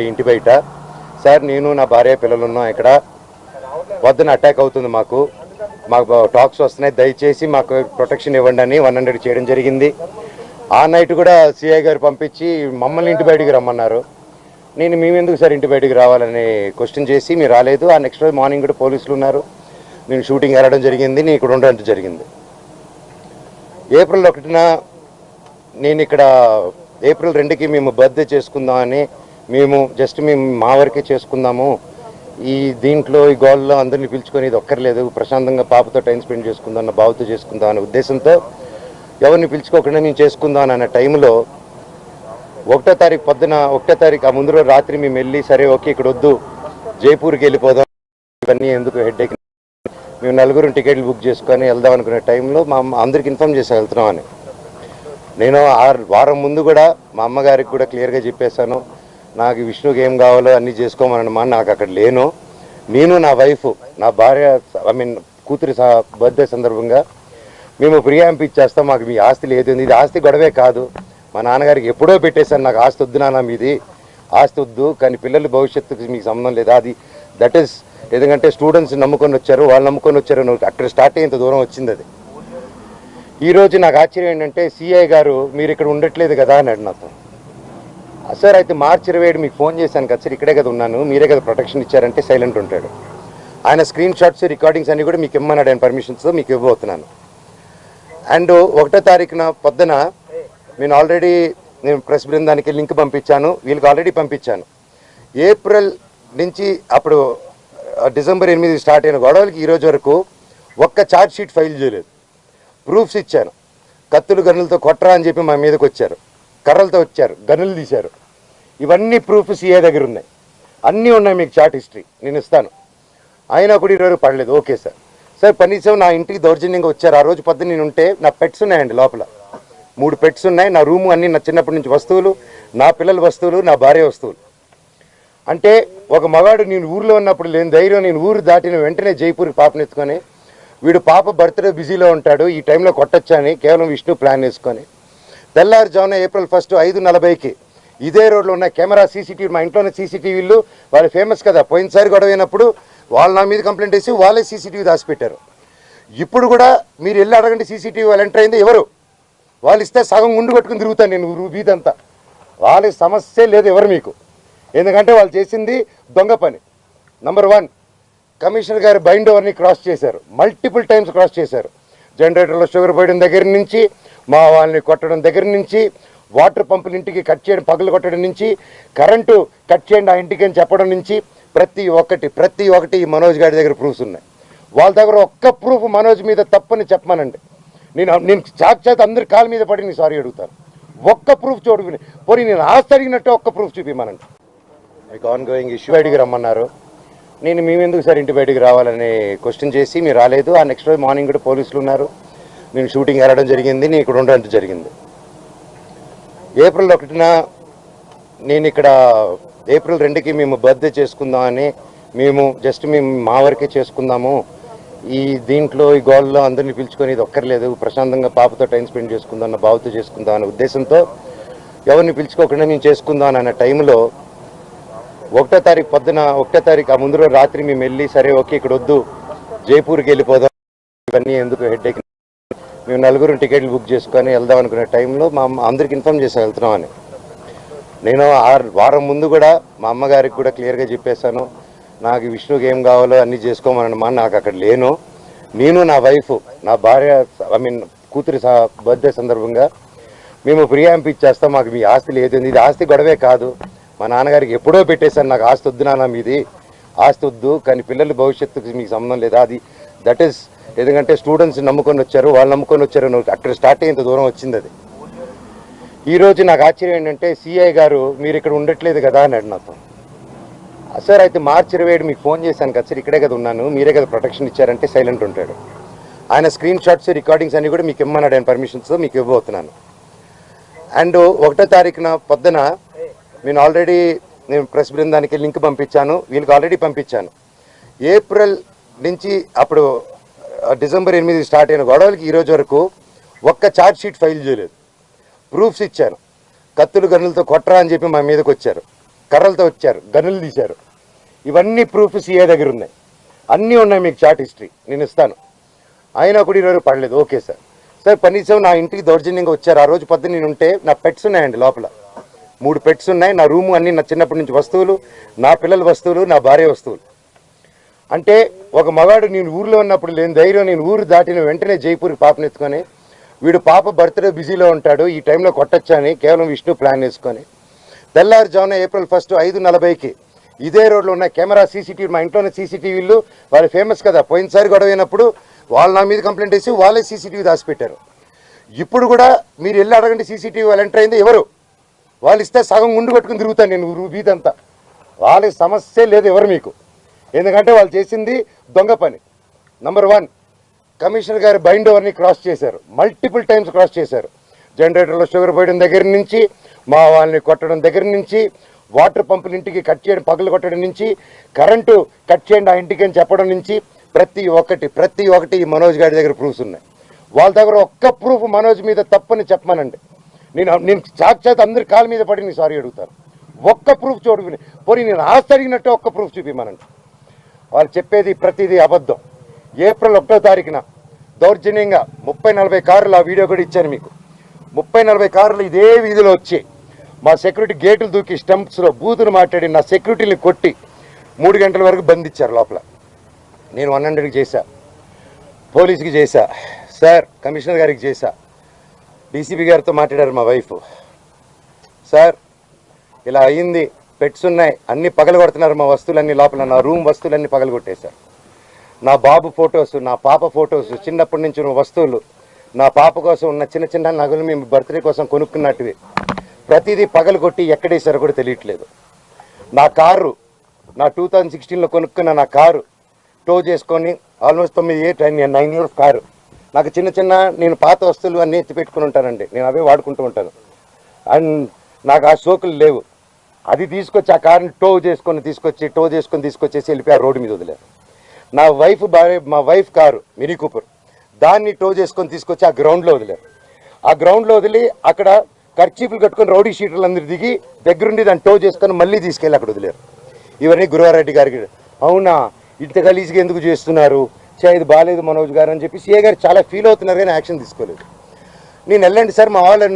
ఇంటి బయట సార్ నేను నా భార్య పిల్లలు ఉన్నాం. ఇక్కడ వద్దన అటాక్ అవుతుంది. మాకు టాక్స్ వస్తున్నాయి, దయచేసి మాకు ప్రొటెక్షన్ ఇవ్వండి అని 100 చేయడం జరిగింది. ఆ నైట్ కూడా సిఐ గారు పంపించి మమ్మల్ని ఇంటి బయటికి రమ్మన్నారు. నేను మేమెందుకు సార్ ఇంటి బయటికి రావాలని క్వశ్చన్ చేసి మీరు రాలేదు. ఆ నెక్స్ట్ రోజు మార్నింగ్ కూడా పోలీసులు ఉన్నారు. నేను షూటింగ్ వెళ్ళడం జరిగింది, నేను ఇక్కడ ఉండడం జరిగింది. ఏప్రిల్ 1న నేను ఇక్కడ ఏప్రిల్ 2కి మేము బర్త్డే చేసుకుందామని మేము మా వరకే చేసుకుందాము, ఈ దీంట్లో ఈ గోల్లో అందరినీ పిలుచుకొని ఇది ఒక్కర్లేదు, ప్రశాంతంగా పాపతో టైం స్పెండ్ చేసుకుందాం అన్న భావతో చేసుకుందాం అనే ఉద్దేశంతో ఎవరిని పిలుచుకోకుండా మేము చేసుకుందాం అన్న టైంలో 1వ తారీఖు పొద్దున 1వ తారీఖు ఆ ముందు రోజు రాత్రి మేము వెళ్ళి సరే ఓకే ఇక్కడ వద్దు జైపూర్కి వెళ్ళిపోదాం, ఇవన్నీ ఎందుకు హెడ్ఏక్, మేము 4 టికెట్లు బుక్ చేసుకొని వెళ్దాం అనుకునే టైంలో మా అందరికి ఇన్ఫామ్ చేసి వెళ్తున్నామని. నేను వారం ముందు కూడా మా అమ్మగారికి కూడా క్లియర్గా చెప్పేశాను, నాకు విష్ణుకి ఏం కావాలో అన్నీ చేసుకోమనమ్మా, నాకు అక్కడ లేను. నేను నా వైఫ్ నా భార్య కూతురి బర్త్డే సందర్భంగా మేము ప్రియాంప్ ఇచ్చేస్తాం, మాకు మీ ఆస్తి లేదు. ఇది ఆస్తి గొడవే కాదు, మా నాన్నగారికి ఎప్పుడో పెట్టేశాను, నాకు ఆస్తి వద్దు నాన్న, మీది ఆస్తి వద్దు, కానీ పిల్లల భవిష్యత్తుకి మీకు సంబంధం లేదు. అది దట్ ఈస్ ఎందుకంటే స్టూడెంట్స్ నమ్ముకొని వచ్చారు, వాళ్ళు నమ్ముకొని వచ్చారు, అక్కడ స్టార్ట్ అయ్యేంత దూరం వచ్చింది. అది ఈరోజు నాకు ఆశ్చర్యం ఏంటంటే సిఐ గారు మీరు ఇక్కడ ఉండట్లేదు కదా అన్నాడు నాతో. సార్ అయితే మార్చి 27 మీకు ఫోన్ చేశాను కదా సార్, ఇక్కడే కదా ఉన్నాను, మీరే కదా ప్రొటెక్షన్ ఇచ్చారంటే సైలెంట్ ఉంటాడు. ఆయన స్క్రీన్ షాట్స్ రికార్డింగ్స్ అన్నీ కూడా మీకు ఇమ్మన్నాడు, ఆయన పర్మిషన్స్తో మీకు ఇవ్వబోతున్నాను. అండ్ 1వ తారీఖున పొద్దున నేను ప్రెస్ బృందానికి లింక్ పంపించాను, వీళ్ళకి ఆల్రెడీ పంపించాను. ఏప్రిల్ నుంచి అప్పుడు డిసెంబర్ 8 స్టార్ట్ అయిన గొడవలకి ఈరోజు వరకు ఒక్క ఛార్జ్ షీట్ ఫైల్ చేయలేదు. ప్రూఫ్స్ ఇచ్చాను, కత్తులు గన్నులతో కొట్టరా అని చెప్పి మా మీదకి వచ్చారు, కర్రలతో వచ్చారు, గన్నులు తీశారు. ఇవన్నీ ప్రూఫ్ సిఏ దగ్గర ఉన్నాయి, అన్నీ ఉన్నాయి, మీకు చార్ట్ హిస్టరీ నేను ఇస్తాను. అయినా కూడా ఈరోజు పడలేదు. ఓకే సార్, కనీసం నా ఇంటికి దౌర్జన్యంగా వచ్చారు. ఆ రోజు పొద్దున్న నేను ఉంటే నా పెట్స్ ఉన్నాయండి, లోపల 3 పెట్స్ ఉన్నాయి, నా రూము అన్నీ నా చిన్నప్పటి నుంచి వస్తువులు, నా పిల్లల వస్తువులు, నా భార్య వస్తువులు. అంటే ఒక మగాడు నేను ఊరిలో ఉన్నప్పుడు లేని ధైర్యం, నేను ఊరు దాటిన వెంటనే జైపూర్కి పాపనెత్తుకొని వీడు పాప బర్త్డే బిజీలో ఉంటాడు, ఈ టైంలో కొట్టొచ్చా అని కేవలం విష్ణు ప్లాన్ వేసుకొని తెల్లారుజామున ఏప్రిల్ 1 5:40కి ఇదే రోడ్లో ఉన్న కెమెరా సీసీటీవీ, మా ఇంట్లోనే సీసీటీవీలు, వాళ్ళు ఫేమస్ కదా, పోయినసారి గొడవ అయినప్పుడు వాళ్ళు నా మీద కంప్లైంట్ వేసి వాళ్ళే సీసీటీవీ దాచిపెట్టారు. ఇప్పుడు కూడా మీరు వెళ్ళి అడగండి సీసీటీవీ వాళ్ళు ఎంటర్ అయింది ఎవరు, వాళ్ళు ఇస్తే సగం గుండు కొట్టుకుని తిరుగుతాను నేను వీధంతా, వాళ్ళకి సమస్య లేదు ఎవరు మీకు, ఎందుకంటే వాళ్ళు చేసింది దొంగ పని. నంబర్ 1, కమిషనర్ గారు బైండ్ ఓవర్ని క్రాస్ చేశారు, మల్టిపుల్ టైమ్స్ క్రాస్ చేశారు. జనరేటర్లో షుగర్ పోయడం దగ్గర నుంచి, మా వాళ్ళని కొట్టడం దగ్గర నుంచి, వాటర్ పంపులు ఇంటికి కట్ చేయడం, పగులు కొట్టడం నుంచి, కరెంటు కట్ చేయండి ఆ ఇంటికి అని చెప్పడం నుంచి, ప్రతి ఒక్కటి ఈ మనోజ్ గారి దగ్గర ప్రూఫ్స్ ఉన్నాయి. వాళ్ళ దగ్గర ఒక్క ప్రూఫ్ మనోజ్ మీద తప్పని చెప్పమానండి, నేను సాక్షాత్ అందరి కాళ్ళ మీద పడి నేను సారీ అడుగుతాను. ఒక్క ప్రూఫ్ చూడుకుని పోనీ నేను ఆస్తి అడిగినట్టే ఒక్క ప్రూఫ్ చూపిమానండి. మీకు ఆన్ గోయింగ్ ఇష్యూ బయటికి రమ్మన్నారు. నేను మేమెందుకు సార్ ఇంటి బయటికి రావాలని క్వశ్చన్ చేసి మీరు రాలేదు. ఆ నెక్స్ట్ రోజు మార్నింగ్ కూడా పోలీసులు ఉన్నారు. నేను షూటింగ్ వెళ్ళడం జరిగింది, నేను ఇక్కడ ఉండడం జరిగింది. ఏప్రిల్ 1న నేను ఇక్కడ ఏప్రిల్ 2కి మేము బర్త్డే చేసుకుందామని మేము మా వరకే చేసుకుందాము, ఈ దీంట్లో ఈ గోల్లో అందరినీ పిలుచుకొని ఇది ఒక్కర్లేదు, ప్రశాంతంగా పాపతో టైం స్పెండ్ చేసుకుందాం అన్న భావతో చేసుకుందాం అనే ఉద్దేశంతో ఎవరిని పిలుచుకోకుండా మేము చేసుకుందాం అన్న టైంలో 1వ తారీఖు పొద్దున 1వ తారీఖు ఆ ముందు రోజు రాత్రి మేము వెళ్ళి సరే ఓకే ఇక్కడ వద్దు జైపూర్కి వెళ్ళిపోదాం, ఇవన్నీ ఎందుకు హెడ్ఏక్, మేము 4 టికెట్లు బుక్ చేసుకొని వెళ్దాం అనుకునే టైంలో మా అందరికి ఇన్ఫామ్ చేసి వెళ్తున్నామని. నేను వారం ముందు కూడా మా అమ్మగారికి కూడా క్లియర్గా చెప్పేశాను, నాకు విష్ణుకి ఏం కావాలో అన్నీ చేసుకోమనమ్మా, నాకు అక్కడ లేను. నేను నా వైఫ్ నా భార్య కూతురి బర్త్డే సందర్భంగా మేము ప్రియాంప్ ఇచ్చేస్తాం, మాకు మీ ఆస్తి లేదు. ఇది ఆస్తి గొడవే కాదు, మా నాన్నగారికి ఎప్పుడో పెట్టేశాను, నాకు ఆస్తి వద్దు నాన్న, మీది ఆస్తి వద్దు, కానీ పిల్లల భవిష్యత్తుకి మీకు సంబంధం లేదు. అది దట్ ఈస్ ఎందుకంటే స్టూడెంట్స్ నమ్ముకొని వచ్చారు, వాళ్ళు నమ్ముకొని వచ్చారు, అక్కడ స్టార్ట్ అయ్యేంత దూరం వచ్చింది. అది ఈరోజు నాకు ఆశ్చర్యం ఏంటంటే సిఐ గారు మీరు ఇక్కడ ఉండట్లేదు కదా అన్నాడు నాతో. సార్ అయితే మార్చి 27 మీకు ఫోన్ చేశాను కదా సార్, ఇక్కడే కదా ఉన్నాను, మీరే కదా ప్రొటెక్షన్ ఇచ్చారంటే సైలెంట్ ఉంటాడు. ఆయన స్క్రీన్ షాట్స్ రికార్డింగ్స్ అన్నీ కూడా మీకు ఇమ్మన్నాడు, ఆయన పర్మిషన్స్తో మీకు ఇవ్వబోతున్నాను. అండ్ 1వ తారీఖున పొద్దున నేను ప్రెస్ బృందానికి లింక్ పంపించాను, వీళ్ళకి ఆల్రెడీ పంపించాను. ఏప్రిల్ నుంచి అప్పుడు డిసెంబర్ 8 స్టార్ట్ అయిన గొడవలకి ఈరోజు వరకు ఒక్క ఛార్జ్ షీట్ ఫైల్ చేయలేదు. ప్రూఫ్స్ ఇచ్చాను, కత్తులు గన్నులతో కొట్టరా అని చెప్పి మా మీదకి వచ్చారు, కర్రలతో వచ్చారు, గనులు తీశారు. ఇవన్నీ ప్రూఫ్ సీఏ దగ్గర ఉన్నాయి, అన్నీ ఉన్నాయి, మీకు చాట్ హిస్టరీ నేను ఇస్తాను. అయినా కూడా ఈరోజు పడలేదు. ఓకే సార్, సార్ కనీసం నా ఇంటికి దౌర్జన్యంగా వచ్చారు. ఆ రోజు పొద్దున్న నేను ఉంటే నా పెట్స్ ఉన్నాయండి లోపల, 3 పెట్స్ ఉన్నాయి. నా రూము అన్నీ నా చిన్నప్పటి నుంచి వస్తువులు, నా పిల్లల వస్తువులు, నా భార్య వస్తువులు. అంటే ఒక మగాడు నేను ఊర్లో ఉన్నప్పుడు లేని ధైర్యం, నేను ఊరు దాటిన వెంటనే జైపూర్కి పాపను ఎత్తుకొని, వీడు పాప బర్త్డే బిజీలో ఉంటాడు, ఈ టైంలో కొట్టొచ్చని కేవలం విష్ణు ప్లాన్ వేసుకొని తెల్లారుజామున ఏప్రిల్ 1 5:40కి ఇదే రోడ్లో ఉన్న కెమెరా సీసీటీవీ, మా ఇంట్లోనే సీసీటీవీలు, వాళ్ళు ఫేమస్ కదా, పోయినసారి గొడవ అయినప్పుడు వాళ్ళు నా మీద కంప్లైంట్ వేసి వాళ్ళే సీసీటీవీ దాచిపెట్టారు. ఇప్పుడు కూడా మీరు వెళ్ళి అడగండి సీసీటీవీ వాళ్ళు ఎంటర్ అయింది ఎవరు, వాళ్ళు ఇస్తే సగం గుండు కొట్టుకుని తిరుగుతాను నేను వీధంతా. వాళ్ళకి సమస్య లేదు ఎవరు మీకు, ఎందుకంటే వాళ్ళు చేసింది దొంగ పని. నంబర్ 1, కమిషనర్ గారు బైండ్ ఓవర్ని క్రాస్ చేశారు, మల్టిపుల్ టైమ్స్ క్రాస్ చేశారు. జనరేటర్లో షుగర్ పోయడం దగ్గర నుంచి, మా వాళ్ళని కొట్టడం దగ్గర నుంచి, వాటర్ పంపులు ఇంటికి కట్ చేయడం, పగలు కొట్టడం నుంచి, కరెంటు కట్ చేయండి ఆ ఇంటికి అని చెప్పడం నుంచి, ప్రతి ఒక్కటి ఈ మనోజ్ గారి దగ్గర ప్రూఫ్స్ ఉన్నాయి. వాళ్ళ దగ్గర ఒక్క ప్రూఫ్ మనోజ్ మీద తప్పని చెప్పమనండి, నేను సాక్షాత్ అందరి కాళ్ళ మీద పడి నేను సారీ అడుగుతాను. ఒక్క ప్రూఫ్ చూడుకుని పోనీ నేను ఆస్తి అడిగినట్టు ఒక్క ప్రూఫ్ చూపిమనండి. వాళ్ళు చెప్పేది ప్రతిదీ అబద్ధం. ఏప్రిల్ 1వ తారీఖున దౌర్జన్యంగా 30-40 కార్లు, ఆ వీడియో కూడా ఇచ్చాను మీకు, 30-40 కార్లు ఇదే వీధిలో వచ్చి మా సెక్యూరిటీ గేట్లు దూకి స్టంప్స్లో బూతులు మాట్లాడి నా సెక్యూరిటీని కొట్టి 3 గంటల వరకు బంధించారు లోపల. నేను 100కి చేశా, పోలీస్కి చేశా, సార్ కమిషనర్ గారికి చేశా, డీసీపీ గారితో మాట్లాడారు మా వైఫ్, సార్ ఇలా అయ్యింది, పెట్స్ ఉన్నాయి, అన్నీ పగలగొడుతున్నారు, మా వస్తువులన్నీ లోపల, నా రూమ్ వస్తువులన్నీ పగలగొట్టేశారు. నా బాబు ఫొటోస్, నా పాప ఫొటోస్, చిన్నప్పటి నుంచి ఉన్న వస్తువులు, నా పాప కోసం ఉన్న చిన్న చిన్న నగలు మేము బర్త్డే కోసం కొనుక్కున్నట్టువి ప్రతిదీ పగలగొట్టి ఎక్కడేసారో కూడా తెలియట్లేదు. నా కారు, నా 2016లో కొనుక్కున్న నా కారు టో చేసుకొని ఆల్మోస్ట్ 9 ఇయర్స్ కారు, నాకు చిన్న నేను పాత వస్తువులు అన్నీ ఎత్తి పెట్టుకుని ఉంటానండి, నేను అవే వాడుకుంటూ ఉంటాను. అండ్ నాకు ఆ షోకులు లేవు. అది తీసుకొచ్చి ఆ కారుని టో చేసుకొని తీసుకొచ్చేసి వెళ్ళిపోయి ఆ రోడ్డు మీద వదిలేరు. నా మా వైఫ్ కారు మినీ కూపర్, దాన్ని టో చేసుకొని తీసుకొచ్చి ఆ గ్రౌండ్లో వదిలేరు. ఆ గ్రౌండ్లో వదిలి అక్కడ ఖర్చీపులు కట్టుకొని రౌడీ షీటర్లు అందరూ దిగి దగ్గరుండి దాన్ని టో చేసుకొని మళ్ళీ తీసుకెళ్ళి అక్కడ వదిలేరు. ఇవన్నీ గురువారెడ్డి గారికి, అవునా ఇంత గలీజ్గా ఎందుకు చేస్తున్నారు, ఇది బాగాలేదు మనోజ్ గారు అని చెప్పి సీఏ గారు చాలా ఫీల్ అవుతున్నారు కానీ యాక్షన్ తీసుకోలేదు. నేను వెళ్ళండి సార్ మా వాళ్ళు